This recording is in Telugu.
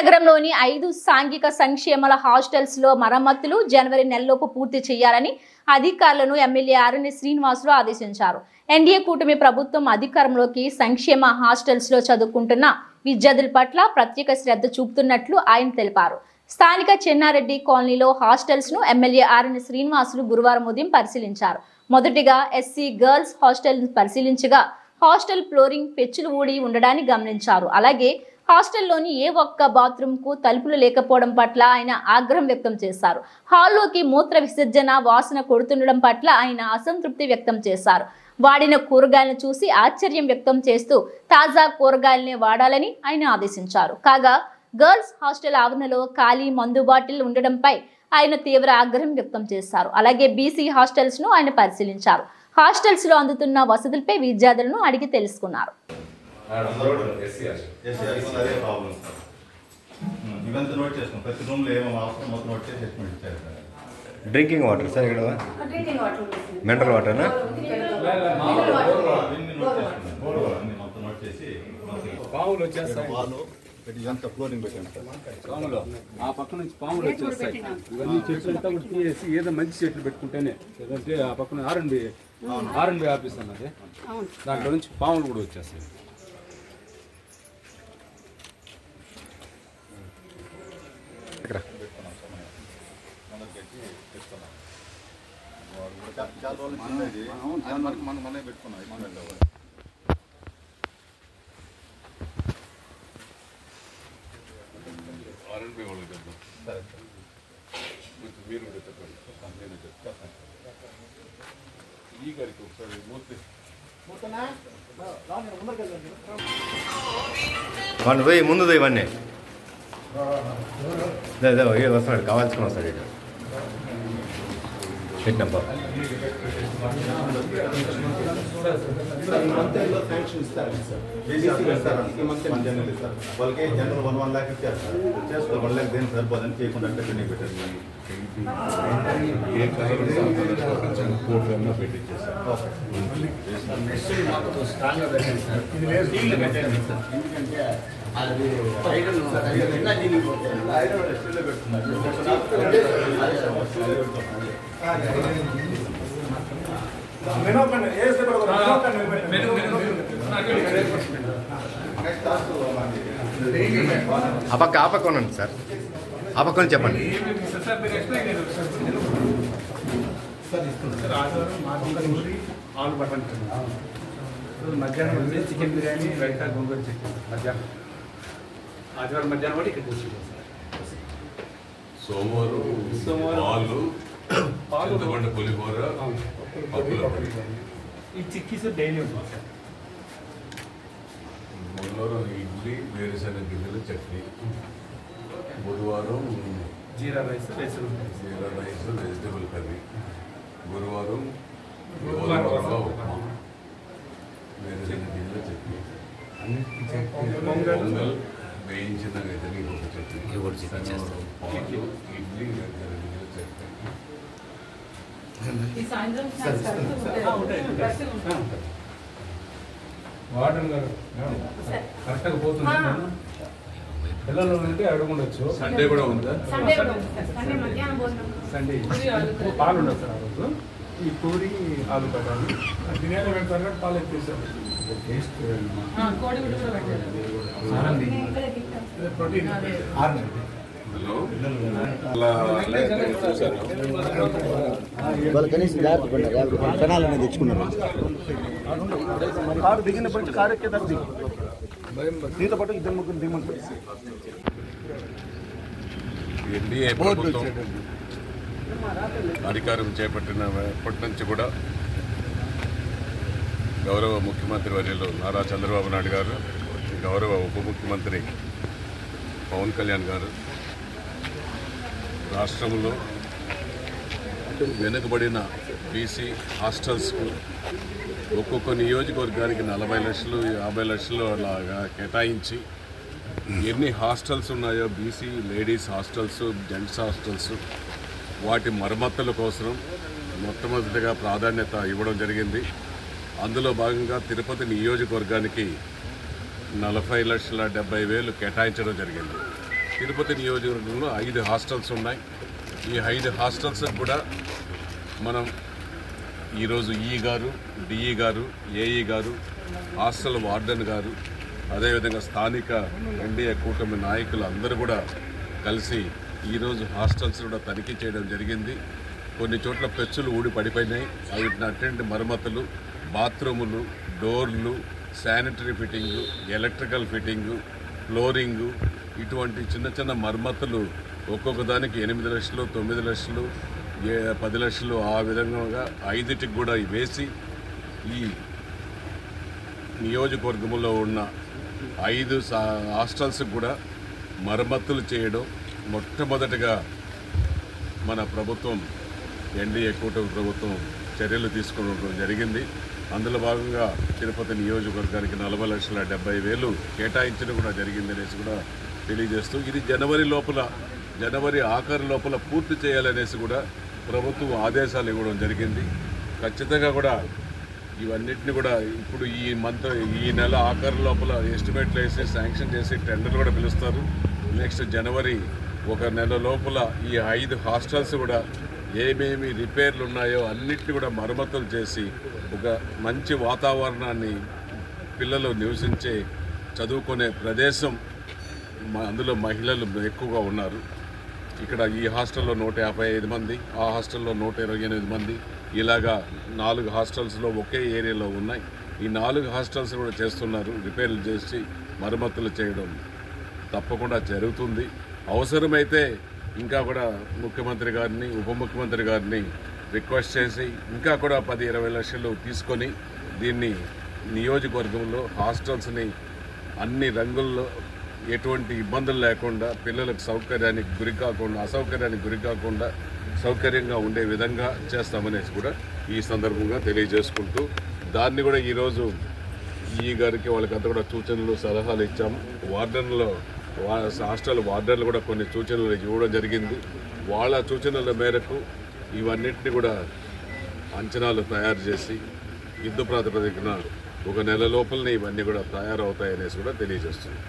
నగరంలోని 5 సాంఘిక సంక్షేమాల హాస్టల్స్లో మరమ్మతులు జనవరి నెలలోపు పూర్తి చేయాలని అధికారులను ఎమ్మెల్యే ఆరణి శ్రీనివాసులు ఆదేశించారు. ఎన్డీఏ కూటమి ప్రభుత్వం అధికారంలోకి సంక్షేమ హాస్టల్స్లో చదువుకుంటున్న విద్యార్థుల పట్ల ప్రత్యేక శ్రద్ధ చూపుతున్నట్లు ఆయన తెలిపారు. స్థానిక చెన్నారెడ్డి కాలనీలో హాస్టల్స్ను ఎమ్మెల్యే ఆరణి శ్రీనివాసులు గురువారం ఉదయం పరిశీలించారు. మొదటిగా ఎస్సీ గర్ల్స్ హాస్టల్ పరిశీలించగా హాస్టల్ ఫ్లోరింగ్ పెచ్చులు ఊడి ఉండడాన్ని గమనించారు. అలాగే హాస్టల్లోని ఏ ఒక్క బాత్రూంకు తలుపులు లేకపోవడం పట్ల ఆయన ఆగ్రహం వ్యక్తం చేశారు. హాల్లోకి మూత్ర విసర్జన వాసన కొడుతుండడం పట్ల ఆయన అసంతృప్తి వ్యక్తం చేశారు. వాడిన కూరగాయలను చూసి ఆశ్చర్యం వ్యక్తం చేస్తూ తాజా కూరగాయలనే వాడాలని ఆయన ఆదేశించారు. కాగా గర్ల్స్ హాస్టల్ ఆవరణలో ఖాళీ మందు బాటిల్ ఉండడంపై ఆయన తీవ్ర ఆగ్రహం వ్యక్తం చేశారు. అలాగే బీసీ హాస్టల్స్ ను ఆయన పరిశీలించారు. హాస్టల్స్ లో అందుతున్న వసతులపై విద్యార్థులను అడిగి తెలుసుకున్నారు. డ్రింకింగ్ వాటర్ సార్ ఇక్కడ మినరల్ వాటర్నా పాములు వచ్చేస్తాయి. పాములు ఆ పక్క నుంచి పాములు వచ్చేస్తాయి. ఇవన్నీ చెట్లు అంతా కూడా తీసేసి ఏదో మంచి చెట్లు పెట్టుకుంటేనే, లేదంటే ఆ పక్కన ఆర్ఎండ్బి ఆఫీస్ అన్నది, దాంట్లో నుంచి పాములు కూడా వచ్చేస్తాయి. వన్ పోయి ముందు ఇవన్నీ వస్తున్నాడు కావాల్సుకుని వస్తాడు ఇటు సెట్ నెంబర్ వాళ్ళకి జనరల్ 1 lakh ఇచ్చారు సార్. చేసుకో 1 lakh దేని సరిపోదని చేయకుండా పెండింగ్ పెట్టారు. ఆ పక్క ఉండండి సార్, ఆ పక్క నుంచి చెప్పండి. మధ్యాహ్నం వచ్చి చికెన్ బిర్యానీ, రైతా, గోంగూర చట్నీ మధ్యాహ్నం. ఆదివారం మధ్యాహ్నం కూడా ఇక్కడ తీసుకుంటాం సార్. సోమవారం పాలు పులిహోర ఈ చిక్కీస్ డైలీ ఉంటుంది సార్. మంగళవారం ఇడ్లీ, వేరుశెనగ గింజల చట్నీ. బుధవారం జీరా రైస్, వెజిటబుల్ వెజిటబుల్ కర్రీ. గురువారం ఉప్మా, వేరుశెనగ గింజల చట్నీ. పొంగల్ వేయించిన చట్నీ, పాలు, ఇడ్లీ, వేరుశెనగ గింజల చట్నీ. వాటర్ గారు కరెక్ట్గా పోతుంది. పిల్లలు ఉంటే అడుగుండొచ్చు. సండే కూడా ఉందా? సండే పాలు ఉండదు సార్ ఆ రోజు. ఈ పూరి ఆలు పట్టాలి బిర్యానీ పెడతారు కాబట్టి పాలు ఎత్తేసారు. టేస్ట్ ప్రోటీన్ వాళ్ళు కనీసం జాగ్రత్త పడ్డారు, పెనాలనే తెచ్చుకున్నారు. కారు దిగినప్పటి నుంచి కారు ఎక్కేదాకా దిగు, దీంతో పాటు 2-3 దిగమంటారు. ఎన్డీఏ ప్రభుత్వం అధికారం చేపట్టినప్పటి నుంచి కూడా గౌరవ ముఖ్యమంత్రి వర్యులు నారా చంద్రబాబు నాయుడు గారు, గౌరవ ఉప ముఖ్యమంత్రి పవన్ కళ్యాణ్ గారు రాష్ట్రంలో వెనుకబడిన బీసీ హాస్టల్స్కు ఒక్కొక్క నియోజకవర్గానికి 40 లక్షలు 50 లక్షలు అలాగా కేటాయించి ఎన్ని హాస్టల్స్ ఉన్నాయో BC ladies hostels, gents hostels, వాటి మరమ్మతుల కోసం మొట్టమొదటిగా ప్రాధాన్యత ఇవ్వడం జరిగింది. అందులో భాగంగా తిరుపతి నియోజకవర్గానికి 40,70,000 కేటాయించడం జరిగింది. తిరుపతి నియోజకవర్గంలో 5 హాస్టల్స్ ఉన్నాయి. ఈ 5 హాస్టల్స్ కూడా మనం ఈరోజు ఈ గారు, డిఈ గారు, ఏఈ గారు, హాస్టల్ వార్డెన్ గారు, అదేవిధంగా స్థానిక ఎన్డీఏ కూటమి నాయకులు అందరూ కూడా కలిసి ఈరోజు హాస్టల్స్ కూడా తనిఖీ చేయడం జరిగింది. కొన్ని చోట్ల పెచ్చులు ఊడి పడిపోయినాయి. వీటిని అటెండ్ మరమ్మతులు, బాత్రూములు, డోర్లు, sanitary fitting, electrical fitting, flooring, ఇటువంటి చిన్న చిన్న మరమ్మతులు ఒక్కొక్క దానికి 8 లక్షలు, 9 లక్షలు, 10 లక్షలు ఆ విధంగా 5టికి కూడా వేసి ఈ నియోజకవర్గంలో ఉన్న 5 హాస్టల్స్ కూడా మరమ్మతులు చేయడం మొట్టమొదటిగా మన ప్రభుత్వం ఎన్డీఏ కూటమి ప్రభుత్వం చర్యలు తీసుకోవడం జరిగింది. అందులో భాగంగా తిరుపతి నియోజకవర్గానికి 40,70,000 కేటాయించడం కూడా జరిగిందనేసి కూడా తెలియజేస్తూ ఇది జనవరి ఆఖరు లోపల పూర్తి చేయాలనేసి కూడా ప్రభుత్వం ఆదేశాలు ఇవ్వడం జరిగింది. ఖచ్చితంగా కూడా ఇవన్నిటిని కూడా ఇప్పుడు ఈ నెల ఆఖరు లోపల ఎస్టిమేట్లు వేసి శాంక్షన్ చేసి టెండర్లు కూడా పిలుస్తారు. నెక్స్ట్ జనవరి 1 నెల లోపల ఈ 5 హాస్టల్స్ కూడా ఏమేమి రిపేర్లు ఉన్నాయో అన్నిటిని కూడా మరమ్మతులు చేసి ఒక మంచి వాతావరణాన్ని పిల్లలు నివసించే చదువుకునే ప్రదేశం, అందులో మహిళలు ఎక్కువగా ఉన్నారు. ఇక్కడ ఈ హాస్టల్లో 155 మంది, ఆ హాస్టల్లో 128 మంది, ఇలాగా 4 హాస్టల్స్లో ఒకే ఏరియాలో ఉన్నాయి. ఈ 4 హాస్టల్స్ కూడా చేస్తున్నారు. రిపేర్లు చేసి మరమ్మతులు చేయడం తప్పకుండా జరుగుతుంది. అవసరమైతే ఇంకా కూడా ముఖ్యమంత్రి గారిని, ఉప ముఖ్యమంత్రి గారిని రిక్వెస్ట్ చేసి ఇంకా కూడా 10-20 లక్షలు తీసుకొని దీన్ని నియోజకవర్గంలో హాస్టల్స్ని అన్ని రంగుల్లో ఎటువంటి ఇబ్బందులు లేకుండా పిల్లలకు అసౌకర్యానికి గురి కాకుండా సౌకర్యంగా ఉండే విధంగా చేస్తామనేసి కూడా ఈ సందర్భంగా తెలియజేసుకుంటూ దాన్ని కూడా ఈరోజు ఈ గారికి వాళ్ళకంతా కూడా సూచనలు, సలహాలు ఇచ్చాము. హాస్టల్ వార్డర్లు కూడా కొన్ని సూచనలు ఇవ్వడం జరిగింది. వాళ్ళ సూచనల మేరకు ఇవన్నింటినీ కూడా అంచనాలు తయారు చేసి యుద్ధ ప్రాతిపదికన 1 నెల లోపలనే ఇవన్నీ కూడా తయారవుతాయనేసి కూడా తెలియజేస్తుంది.